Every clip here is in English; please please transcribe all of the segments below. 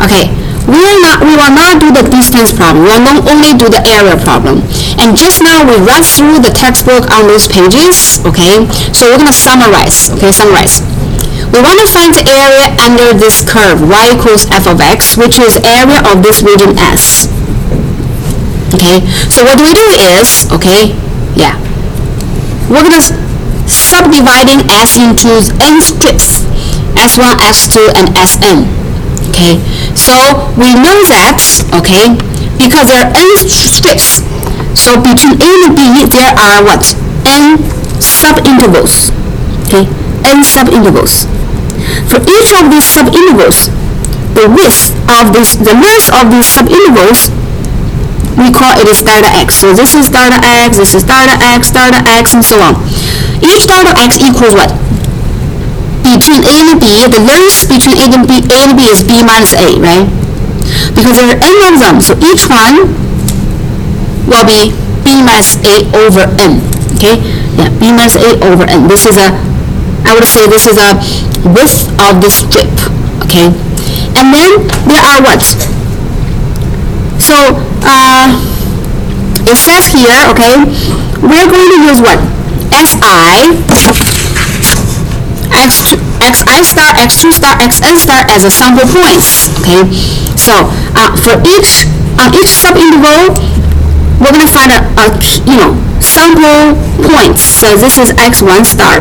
Okay, we will not do the distance problem. We will only do the area problem. And just now we read through the textbook on those pages. Okay, so we're going to summarize. Okay, summarize. We want to find the area under this curve y equals f of x, which is area of this region S. Okay, so what we do is, okay, yeah, we're going to subdividing S into n strips, S1, S2, and Sn. Okay, so we know that, okay, because there are n strips, so between A and B there are what? N subintervals. Okay, n subintervals. For each of these subintervals, the width of this, the length of these subintervals, we call it is delta x. So this is delta x, this is delta x, and so on. Each delta x equals what? Between A and B, the length between A and B is B minus A, right? Because there are n of them, so each one will be B minus A over n. Okay? Yeah, B minus A over n. This is I would say this is a width of the strip. Okay? And then there are what? So it says here, okay, we're going to use what? SI, xi star, x2 star, xn star as a sample points. Okay, so for each subinterval, we're going to find a sample points. So this is x1 star.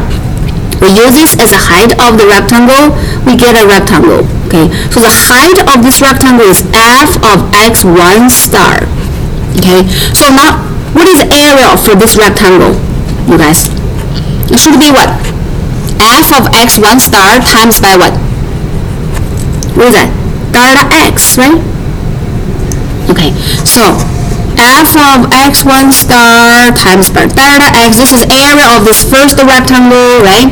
We use this as the height of the rectangle. We get a rectangle. Okay, so the height of this rectangle is f of x1 star. Okay, so now what is the area for this rectangle, you guys? It should be what? F of x1 star times by what? What is that? Delta x, right? Okay, so f of x1 star times by delta x. This is area of this first rectangle, right?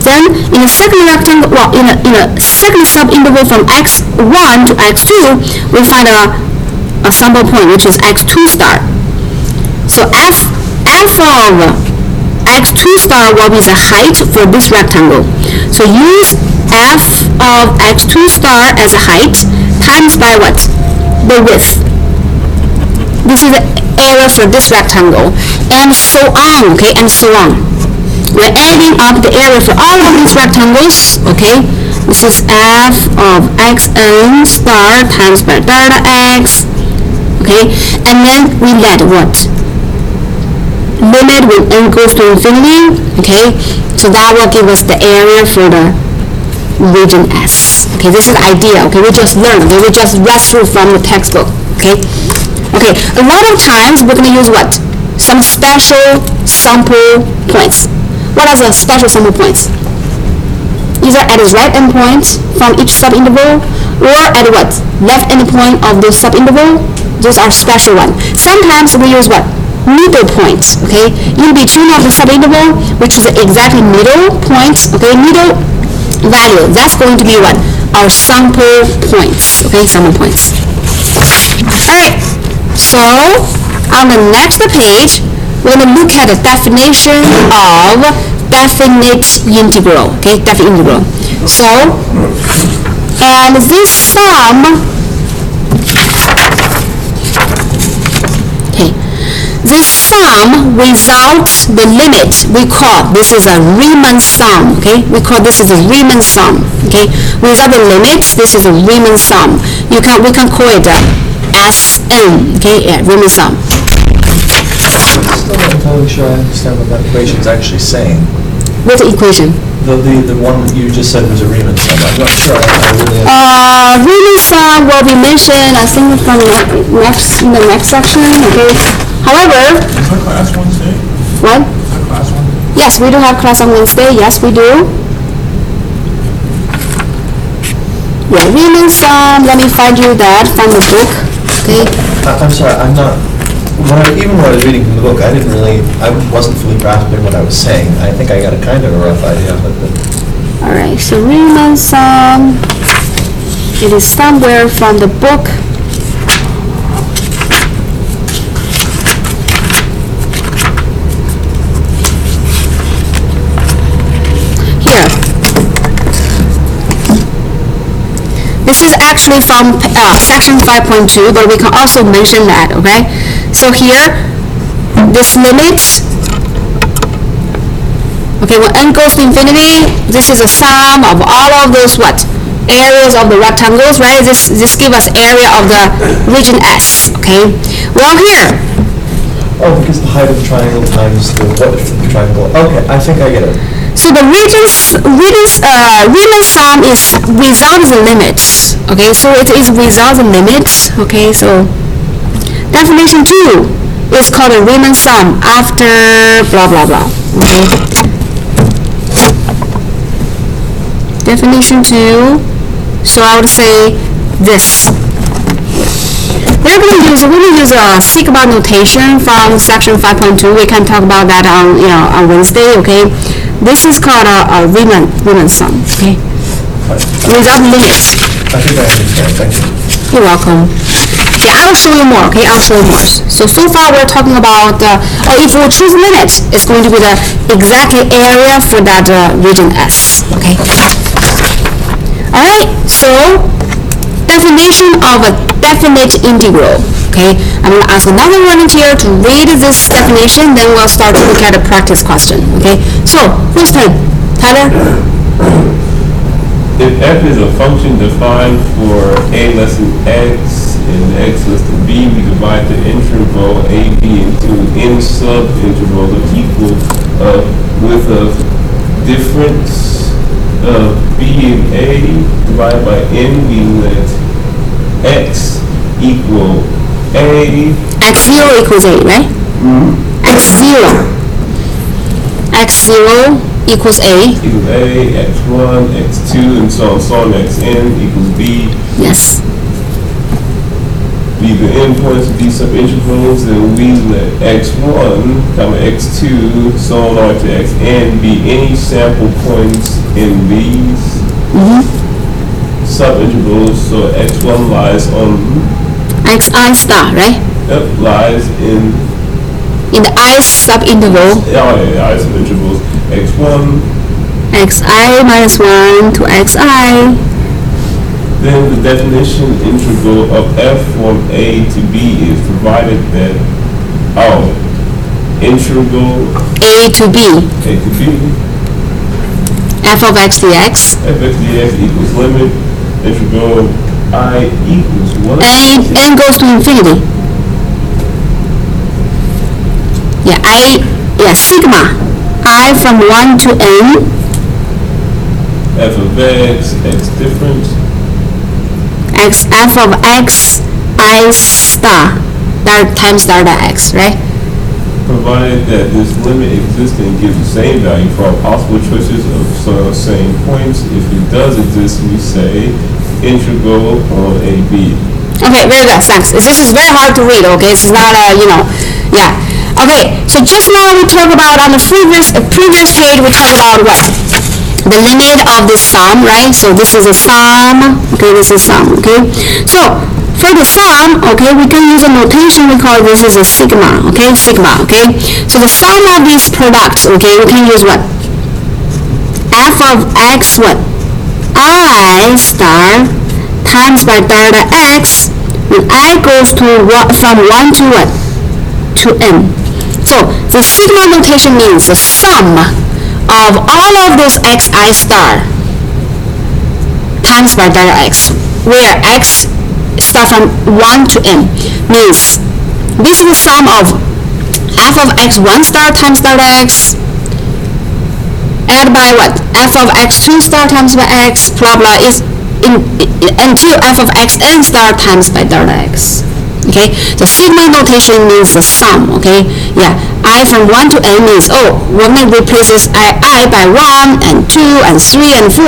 Then in the second rectangle, well, in a second subinterval from x1 to x2, we find a sample point which is x2 star. So f of x2 star will be the height for this rectangle. So use f of x2 star as a height times by what? The width. This is the area for this rectangle, and so on. Okay, and so on. We're adding up the area for all of these rectangles. Okay, this is f of xn star times by delta x. Okay, and then we let what? Limit when n goes to infinity. Okay, so that will give us the area for the region S. Okay, this is the idea. Okay, we just learned. Okay, we just read through from the textbook. Okay, okay. A lot of times we're going to use what? Some special sample points. What are the special sample points? Either at its right endpoint from each subinterval, or at what? Left endpoint of the subinterval. Those are special ones. Sometimes we use what? Middle points. Okay, in between of the subinterval, which is the exactly middle point. Okay, middle value. That's going to be what? Our sample points. Okay, sample points. All right. So on the next page, we're going to look at the definition of definite integral. Okay, definite integral. So, and this sum, okay, this sum without the limit, we call this is a Riemann sum. Okay, we call this is a Riemann sum. Okay, without the limits, this is a Riemann sum. We can call it Sn. Okay, yeah, Riemann sum. I'm not totally sure I understand what that equation is actually saying. What equation? The one that you just said was a Riemann sum. I'm not sure I really Riemann sum will be mentioned, I think, from in the next section. Okay. However, is our class Wednesday? what? Our class Wednesday? Yes, we do have class on Wednesday. Yes, we do. Yeah, Riemann sum. Let me find you that from the book. Okay. I'm sorry, I'm not. Even when I was reading from the book, I wasn't fully grasping what I was saying. I think I got a kind of a rough idea of it. All right, so Riemann sum, it is somewhere from the book. Here. This is actually from section 5.2, but we can also mention that, okay? So here, this limit, okay, when n goes to infinity, this is a sum of all of those what? Areas of the rectangles, right? This gives us area of the region S, okay? Well, here, Oh, because the height of the triangle times the width of the triangle. Okay, I think I get it. so the Riemann sum is without the limits, okay? So it is without the limits, okay? So definition 2 is called a Riemann sum after blah blah blah, okay? Definition 2, so I would say this. We're going to use a sigma notation from section 5.2. We can talk about that on on Wednesday, okay? This is called a Riemann sum, okay? Without limits. I think I understand, thank you. You're welcome. Okay, I will show you more, okay? I'll show you more. So far we're talking about, if we choose limit, it's going to be the exact area for that region S, okay? Alright, so definition of a definite integral, okay? I'm going to ask another volunteer to read this definition, then we'll start to look at a practice question, okay? So, whose turn? Tyler? If f is a function defined for a less than x and x less than b, we divide the interval a, b into n sub-intervals of equal with a difference of b and a divided by n, we let x equal a. X0 equals a, right? X0. X0 equals a. Equals a, x1, x2, and so on, xn equals b. Yes. Be the endpoints of these sub-intervals, then we let x1, comma x2, so on to xn be any sample points in these sub-intervals. So x1 lies on Xi star, right? lies in the I sub-interval, I sub-intervals x1. xi minus 1 to xi. Then the definition integral of f from a to b is provided that integral A to b. a to b F of x dx. f x dx equals limit integral I equals what? N goes to infinity. Sigma. I from 1 to n. f of x difference. F of x I star. Times delta x, right? Provided that this limit exists and gives the same value for all possible choices of same points. If it does exist, we say integral on a b. Okay, very good, thanks. This is very hard to read, okay? It's not yeah. Okay, so just now we talked about, on the previous page, we talked about what? The limit of this sum, right? So this is a sum, okay, this is sum, okay? So, for the sum, okay, we can use a notation, we call this is a sigma, okay? Sigma, okay? So the sum of these products, okay, we can use what? F of x, what? I star times by delta x, when I goes to from 1 to what? To n. So the sigma notation means the sum of all of those xi star times by delta x, where x start from 1 to n, means this is the sum of f of x1 star times delta x, add by what? F of x2 star times by x, blah blah, is until f of xn star times by delta x. Okay, the sigma notation means the sum, okay? Yeah, I from 1 to n means, when we replace this I by 1 and 2 and 3 and 4,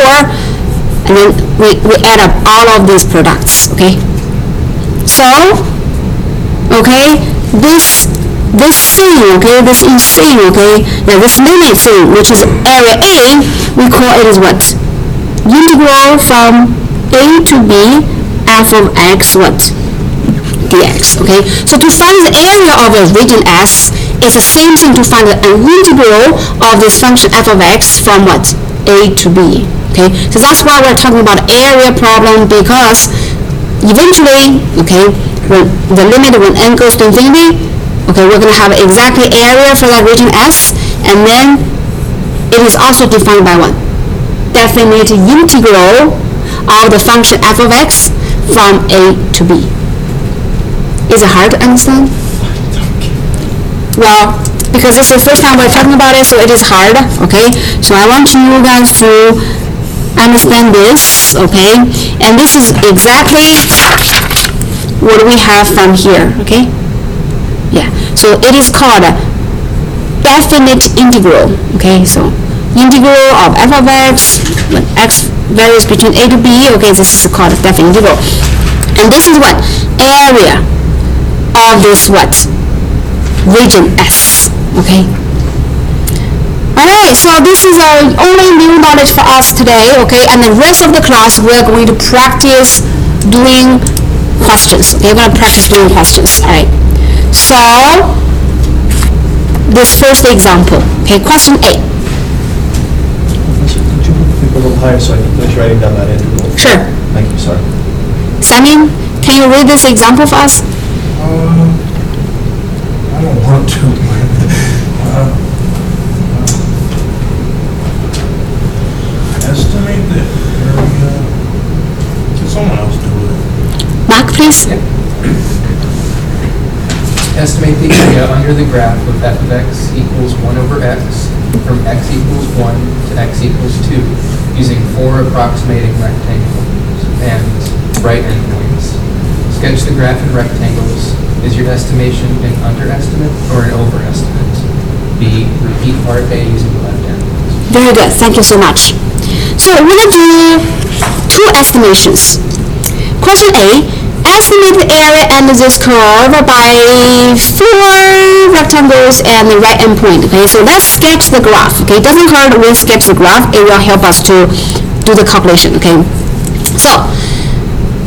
and then we add up all of these products, okay? So, okay, this thing, okay, this thing, okay, this limit thing, which is area A, we call it is what? Integral from a to b, f of x, what? Dx, okay? So to find the area of a region S, it's the same thing to find an integral of this function f of x from what? A to b, okay? So that's why we're talking about area problem, because eventually, okay, when n goes to infinity, okay, we're going to have exactly area for that region S, and then it is also defined by what? Definite integral of the function f of x from a to b. Is it hard to understand? Well, because this is the first time we're talking about it, so it is hard, okay? So I want you guys to understand this, okay? And this is exactly what we have from here, okay? Yeah, so it is called a definite integral, okay? So integral of f of x, when x varies between a to b, okay, this is called a definite integral. And this is what? Area of this what? Region S, okay? Alright, so this is our only new knowledge for us today, okay? And the rest of the class we're going to practice doing questions, okay? We're going to practice doing questions, alright? So, this first example, okay, question A. Could you move people a little higher so I can finish writing down that integral? Sure. Thank you, sorry. Samin, can you read this example for us? I don't want to. Estimate the area. Can someone else do it? Mark, please. Estimate the area under the graph of f of x equals 1 over x from x equals 1 to x equals 2 using 4 approximating rectangles and right endpoints. Sketch the graph in rectangles. Is your estimation an underestimate or an overestimate? B. Repeat part A using the left hand. Very good, thank you so much. So we're going to do two estimations. Question A, estimate the area under this curve by 4 rectangles and the right endpoint, okay? So let's sketch the graph, okay? It doesn't hurt we sketch the graph, it will help us to do the calculation, okay? So,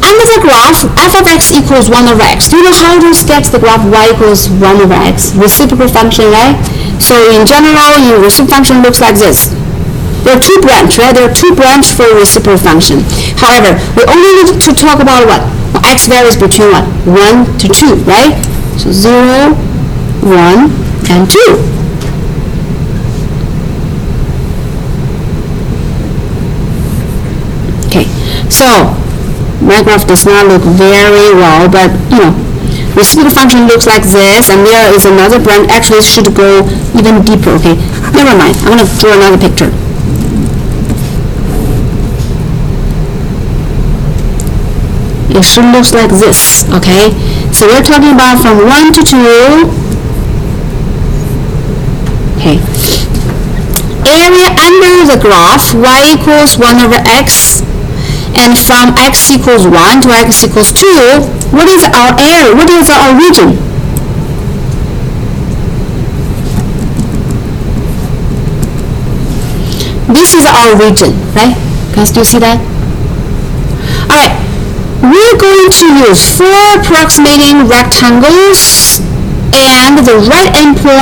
under the graph, f of x equals 1 over x. Do you know how to sketch the graph y equals 1 over x? Reciprocal function, right? So in general, your reciprocal function looks like this. There are two branches, right? There are two branches for reciprocal function. However, we only need to talk about what? Well, x varies between what? 1 to 2, right? So 0, 1, and 2. Okay, so my graph does not look very well, but reciprocal function looks like this, and there is another branch. Actually, it should go even deeper. Okay, never mind. I'm going to draw another picture. It should look like this. Okay, so we're talking about from 1 to 2. Okay, area under the graph y equals 1 over x. And from x equals 1 to x equals 2, what is our area? What is our region? This is our region, right? Guys, do you see that? Alright, we're going to use 4 approximating rectangles and the right endpoint